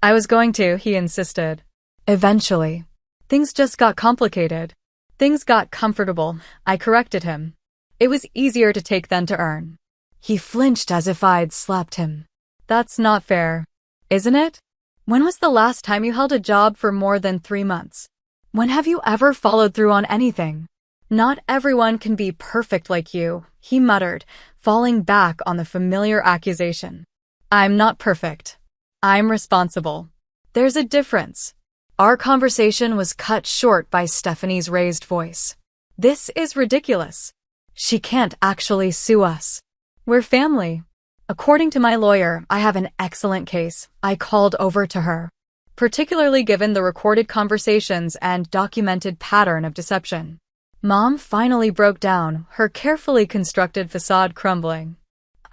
I was going to, he insisted. Eventually. Things just got complicated. Things got comfortable, I corrected him. It was easier to take than to earn. He flinched as if I'd slapped him. That's not fair, isn't it? When was the last time you held a job for more than 3 months? When have you ever followed through on anything? Not everyone can be perfect like you, he muttered, falling back on the familiar accusation. I'm not perfect. I'm responsible. There's a difference. Our conversation was cut short by Stephanie's raised voice. This is ridiculous. She can't actually sue us. We're family. According to my lawyer, I have an excellent case, I called over to her. Particularly given the recorded conversations and documented pattern of deception. Mom finally broke down, her carefully constructed facade crumbling.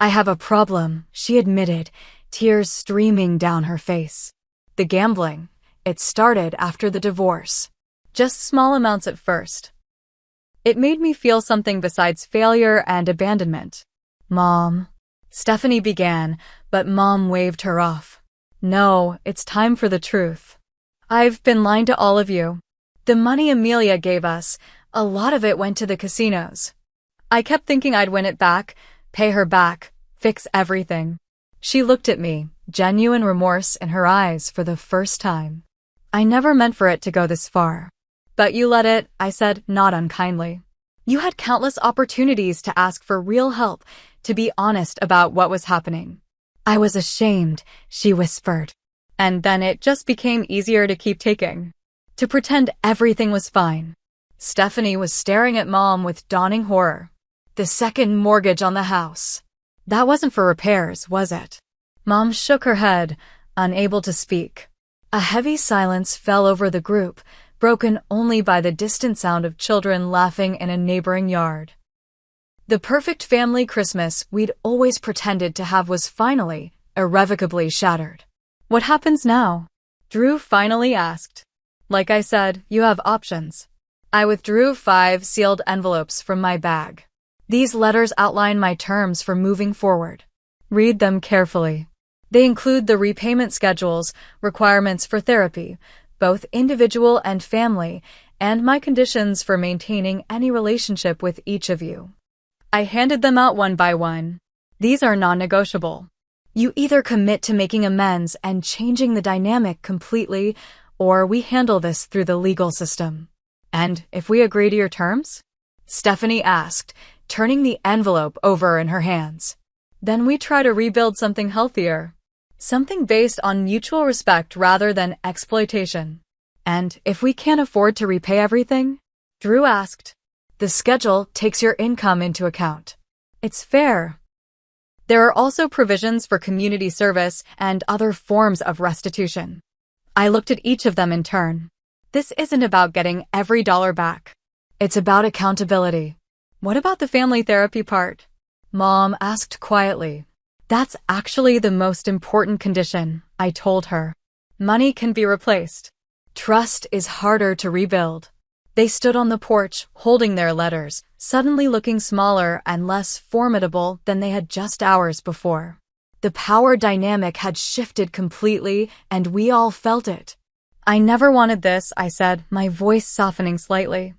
I have a problem, she admitted, tears streaming down her face. The gambling. It started after the divorce. Just small amounts at first. It made me feel something besides failure and abandonment. Mom. Stephanie began, but Mom waved her off. No, it's time for the truth. I've been lying to all of you. The money Amelia gave us, a lot of it went to the casinos. I kept thinking I'd win it back, pay her back, fix everything. She looked at me, genuine remorse in her eyes for the first time. I never meant for it to go this far. But you let it, I said, not unkindly. You had countless opportunities to ask for real help, to be honest about what was happening. I was ashamed, she whispered. And then it just became easier to keep taking. To pretend everything was fine. Stephanie was staring at Mom with dawning horror. the second mortgage on the house. That wasn't for repairs, was it? Mom shook her head, unable to speak. A heavy silence fell over the group, broken only by the distant sound of children laughing in a neighboring yard. The perfect family Christmas we'd always pretended to have was finally, irrevocably shattered. What happens now? Drew finally asked. Like I said, you have options. I withdrew 5 sealed envelopes from my bag. These letters outline my terms for moving forward. Read them carefully. They include the repayment schedules, requirements for therapy, both individual and family, and my conditions for maintaining any relationship with each of you. I handed them out one by one. These are non-negotiable. You either commit to making amends and changing the dynamic completely, or we handle this through the legal system. And if we agree to your terms? Stephanie asked, turning the envelope over in her hands. Then we try to rebuild something healthier. Something based on mutual respect rather than exploitation. And if we can't afford to repay everything? Drew asked. The schedule takes your income into account. It's fair. There are also provisions for community service and other forms of restitution. I looked at each of them in turn. This isn't about getting every dollar back. It's about accountability. What about the family therapy part? Mom asked quietly. That's actually the most important condition, I told her. Money can be replaced. Trust is harder to rebuild. They stood on the porch, holding their letters, suddenly looking smaller and less formidable than they had just hours before. The power dynamic had shifted completely, and we all felt it. I never wanted this, I said, my voice softening slightly.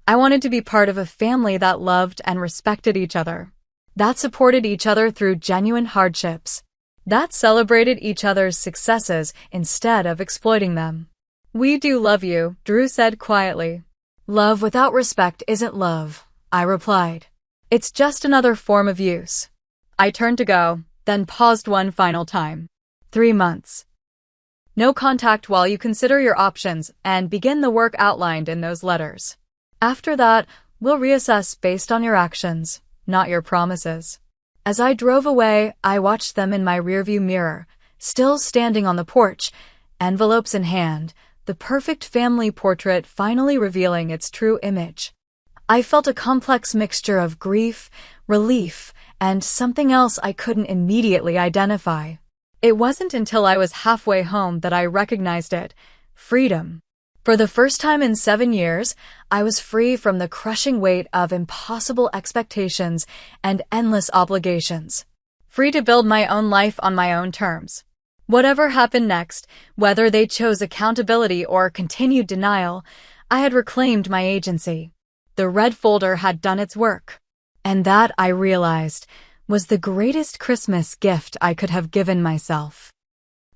I wanted to be part of a family that loved and respected each other. That supported each other through genuine hardships. That celebrated each other's successes instead of exploiting them. We do love you, Drew said quietly. Love without respect isn't love, I replied. It's just another form of use. I turned to go, then paused one final time. 3 months. No contact while you consider your options and begin the work outlined in those letters. After that, we'll reassess based on your actions, not your promises. As I drove away, I watched them in my rearview mirror, still standing on the porch, envelopes in hand, the perfect family portrait finally revealing its true image. I felt a complex mixture of grief, relief, and something else I couldn't immediately identify. It wasn't until I was halfway home that I recognized it: freedom. For the first time in 7 years, I was free from the crushing weight of impossible expectations and endless obligations. Free to build my own life on my own terms. Whatever happened next, whether they chose accountability or continued denial, I had reclaimed my agency. The red folder had done its work. And that, I realized, was the greatest Christmas gift I could have given myself.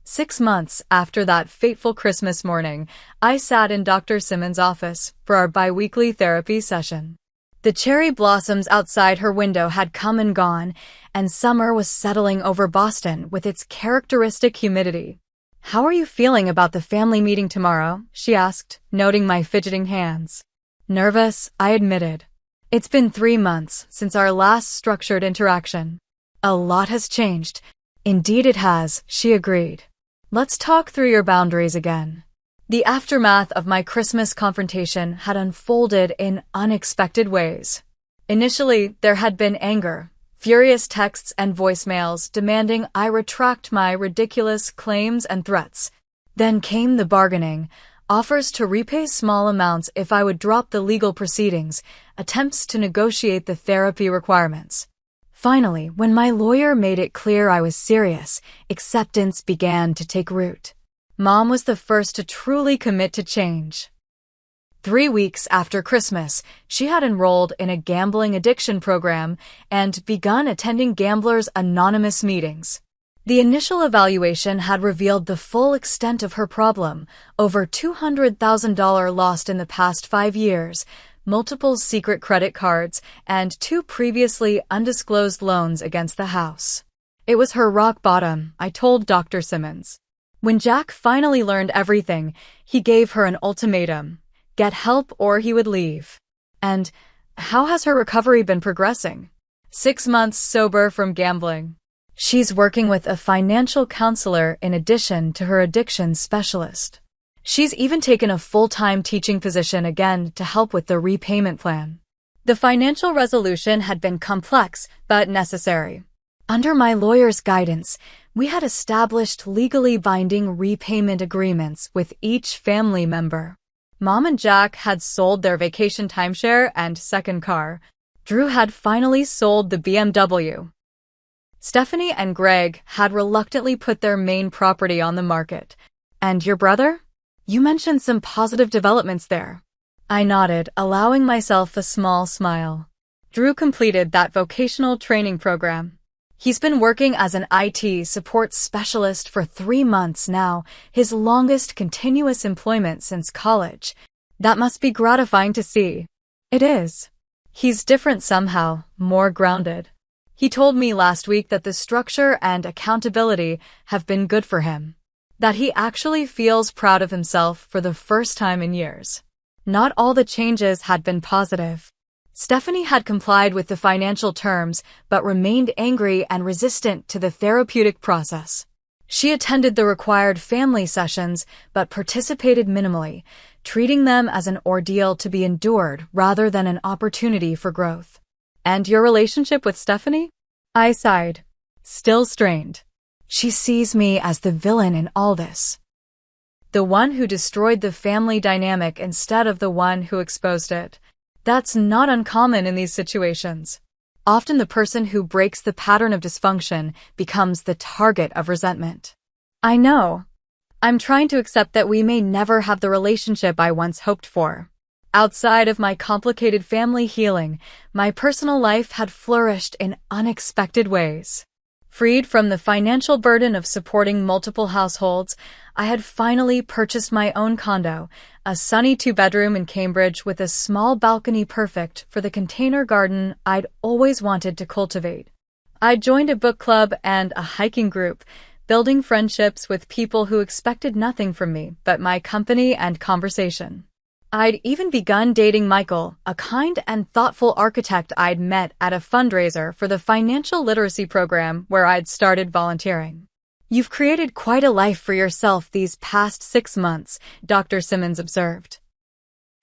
6 months after that fateful Christmas morning, I sat in Dr. Simmons' office for our bi-weekly therapy session. The cherry blossoms outside her window had come and gone, and summer was settling over Boston with its characteristic humidity. How are you feeling about the family meeting tomorrow? She asked, noting my fidgeting hands. Nervous, I admitted. It's been 3 months since our last structured interaction. A lot has changed. Indeed it has, she agreed. Let's talk through your boundaries again. The aftermath of my Christmas confrontation had unfolded in unexpected ways. Initially, there had been anger, furious texts and voicemails demanding I retract my ridiculous claims and threats. Then came the bargaining, offers to repay small amounts if I would drop the legal proceedings, attempts to negotiate the therapy requirements. Finally, when my lawyer made it clear I was serious, acceptance began to take root. Mom was the first to truly commit to change. 3 weeks after Christmas, she had enrolled in a gambling addiction program and begun attending Gamblers Anonymous meetings. The initial evaluation had revealed the full extent of her problem: over $200,000 lost in the past 5 years, multiple secret credit cards, and 2 previously undisclosed loans against the house. It was her rock bottom, I told Dr. Simmons. When Jack finally learned everything, he gave her an ultimatum: get help or he would leave. And how has her recovery been progressing? 6 months sober from gambling. She's working with a financial counselor in addition to her addiction specialist. She's even taken a full-time teaching position again to help with the repayment plan. The financial resolution had been complex but necessary. Under my lawyer's guidance, we had established legally binding repayment agreements with each family member. Mom and Jack had sold their vacation timeshare and second car. Drew had finally sold the BMW. Stephanie and Greg had reluctantly put their main property on the market. And your brother? You mentioned some positive developments there. I nodded, allowing myself a small smile. Drew completed that vocational training program. He's been working as an IT support specialist for 3 months now, his longest continuous employment since college. That must be gratifying to see. It is. He's different somehow, more grounded. He told me last week that the structure and accountability have been good for him. That he actually feels proud of himself for the first time in years. Not all the changes had been positive. Stephanie had complied with the financial terms, but remained angry and resistant to the therapeutic process. She attended the required family sessions, but participated minimally, treating them as an ordeal to be endured rather than an opportunity for growth. And your relationship with Stephanie? I sighed. Still strained. She sees me as the villain in all this. The one who destroyed the family dynamic instead of the one who exposed it. That's not uncommon in these situations. Often the person who breaks the pattern of dysfunction becomes the target of resentment. I know. I'm trying to accept that we may never have the relationship I once hoped for. Outside of my complicated family healing, my personal life had flourished in unexpected ways. Freed from the financial burden of supporting multiple households, I had finally purchased my own condo, a sunny 2-bedroom in Cambridge with a small balcony perfect for the container garden I'd always wanted to cultivate. I joined a book club and a hiking group, building friendships with people who expected nothing from me but my company and conversation. I'd even begun dating Michael, a kind and thoughtful architect I'd met at a fundraiser for the financial literacy program where I'd started volunteering. You've created quite a life for yourself these past 6 months, Dr. Simmons observed.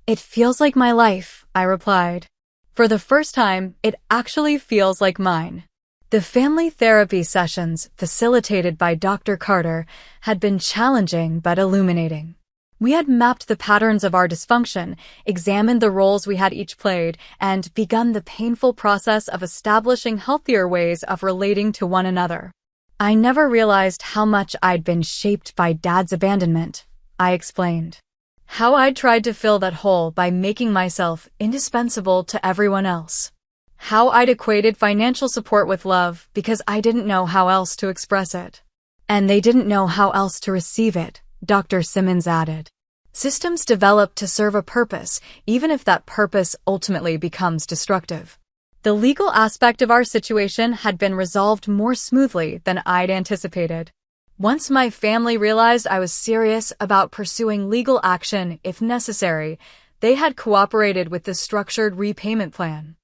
It feels like my life, I replied. For the first time, it actually feels like mine. The family therapy sessions, facilitated by Dr. Carter, had been challenging but illuminating. We had mapped the patterns of our dysfunction, examined the roles we had each played, and begun the painful process of establishing healthier ways of relating to one another. I never realized how much I'd been shaped by Dad's abandonment, I explained. How I'd tried to fill that hole by making myself indispensable to everyone else. How I'd equated financial support with love because I didn't know how else to express it. And they didn't know how else to receive it, Dr. Simmons added. Systems develop to serve a purpose, even if that purpose ultimately becomes destructive. The legal aspect of our situation had been resolved more smoothly than I'd anticipated. Once my family realized I was serious about pursuing legal action if necessary, they had cooperated with the structured repayment plan.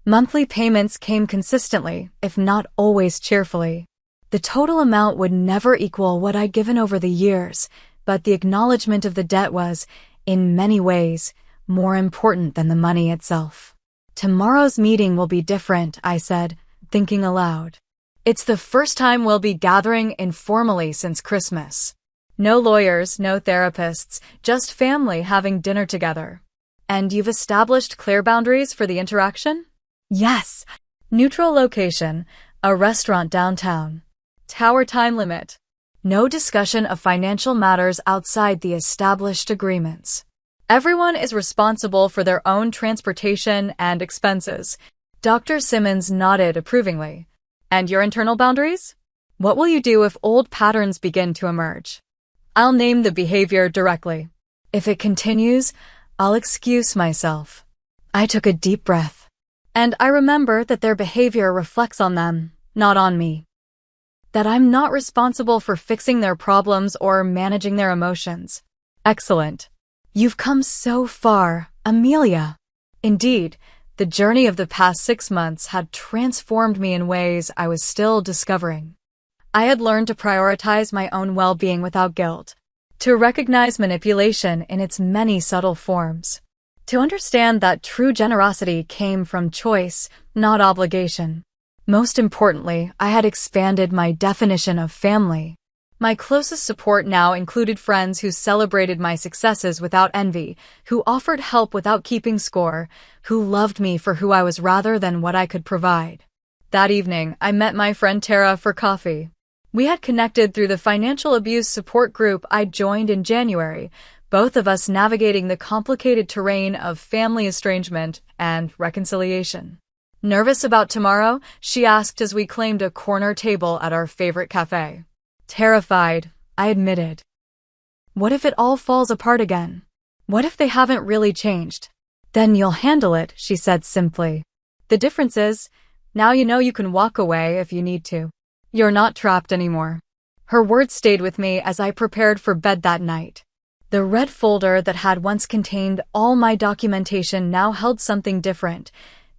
Monthly payments came consistently, if not always cheerfully. The total amount would never equal what I'd given over the years, but the acknowledgement of the debt was, in many ways, more important than the money itself. Tomorrow's meeting will be different, I said, thinking aloud. It's the first time we'll be gathering informally since Christmas. No lawyers, no therapists, just family having dinner together. And you've established clear boundaries for the interaction? Yes. Neutral location, a restaurant downtown. Tower time limit. No discussion of financial matters outside the established agreements. Everyone is responsible for their own transportation and expenses. Dr. Simmons nodded approvingly. And your internal boundaries? What will you do if old patterns begin to emerge? I'll name the behavior directly. If it continues, I'll excuse myself. I took a deep breath. And I remember that their behavior reflects on them, not on me. That I'm not responsible for fixing their problems or managing their emotions. Excellent. You've come so far, Amelia. Indeed, The journey of the past 6 months had transformed me in ways I was still discovering. I had learned to prioritize my own well-being without guilt, to recognize manipulation in its many subtle forms, to understand that true generosity came from choice, not obligation. Most importantly, I had expanded my definition of family. My closest support now included friends who celebrated my successes without envy, who offered help without keeping score, who loved me for who I was rather than what I could provide. That evening, I met my friend Tara for coffee. We had connected through the financial abuse support group I joined in January, both of us navigating the complicated terrain of family estrangement and reconciliation. Nervous about tomorrow, she asked as we claimed a corner table at our favorite cafe. Terrified, I admitted. What if it all falls apart again? What if they haven't really changed? Then you'll handle it, she said simply. The difference is, now you know you can walk away if you need to. You're not trapped anymore. Her words stayed with me as I prepared for bed that night. The red folder that had once contained all my documentation now held something different.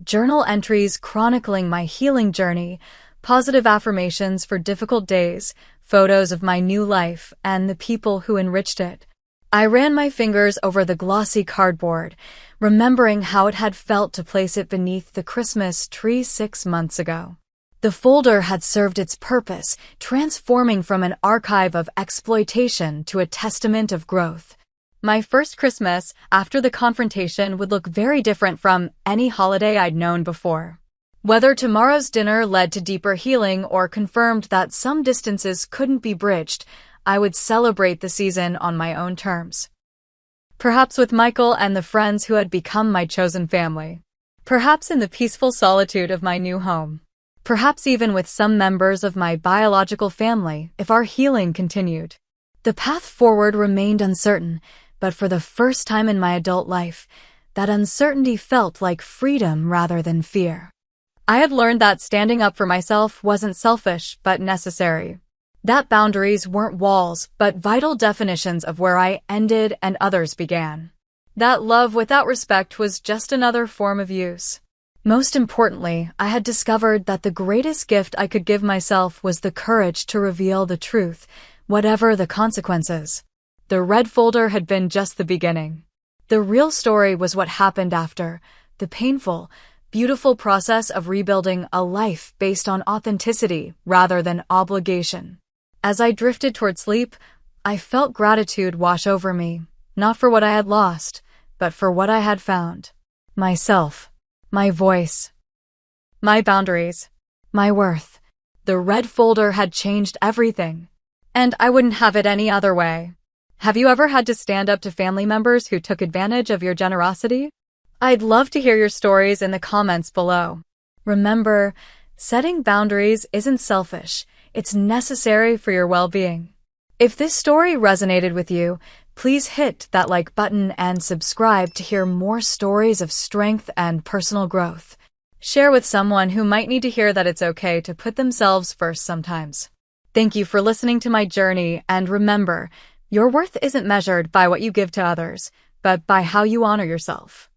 Journal entries chronicling my healing journey, positive affirmations for difficult days, photos of my new life, and the people who enriched it. I ran my fingers over the glossy cardboard, remembering how it had felt to place it beneath the Christmas tree 6 months ago. The folder had served its purpose, transforming from an archive of exploitation to a testament of growth. My first Christmas after the confrontation would look very different from any holiday I'd known before. Whether tomorrow's dinner led to deeper healing or confirmed that some distances couldn't be bridged, I would celebrate the season on my own terms. Perhaps with Michael and the friends who had become my chosen family. Perhaps in the peaceful solitude of my new home. Perhaps even with some members of my biological family if our healing continued. The path forward remained uncertain, but for the first time in my adult life, that uncertainty felt like freedom rather than fear. I had learned that standing up for myself wasn't selfish, but necessary. That boundaries weren't walls, but vital definitions of where I ended and others began. That love without respect was just another form of use. Most importantly, I had discovered that the greatest gift I could give myself was the courage to reveal the truth, whatever the consequences. The red folder had been just the beginning. The real story was what happened after, the painful, beautiful process of rebuilding a life based on authenticity rather than obligation. As I drifted toward sleep, I felt gratitude wash over me, not for what I had lost, but for what I had found. Myself, my voice, my boundaries, my worth. The red folder had changed everything, and I wouldn't have it any other way. Have you ever had to stand up to family members who took advantage of your generosity? I'd love to hear your stories in the comments below. Remember, setting boundaries isn't selfish, it's necessary for your well-being. If this story resonated with you, please hit that like button and subscribe to hear more stories of strength and personal growth. Share with someone who might need to hear that it's okay to put themselves first sometimes. Thank you for listening to my journey, and remember, your worth isn't measured by what you give to others, but by how you honor yourself.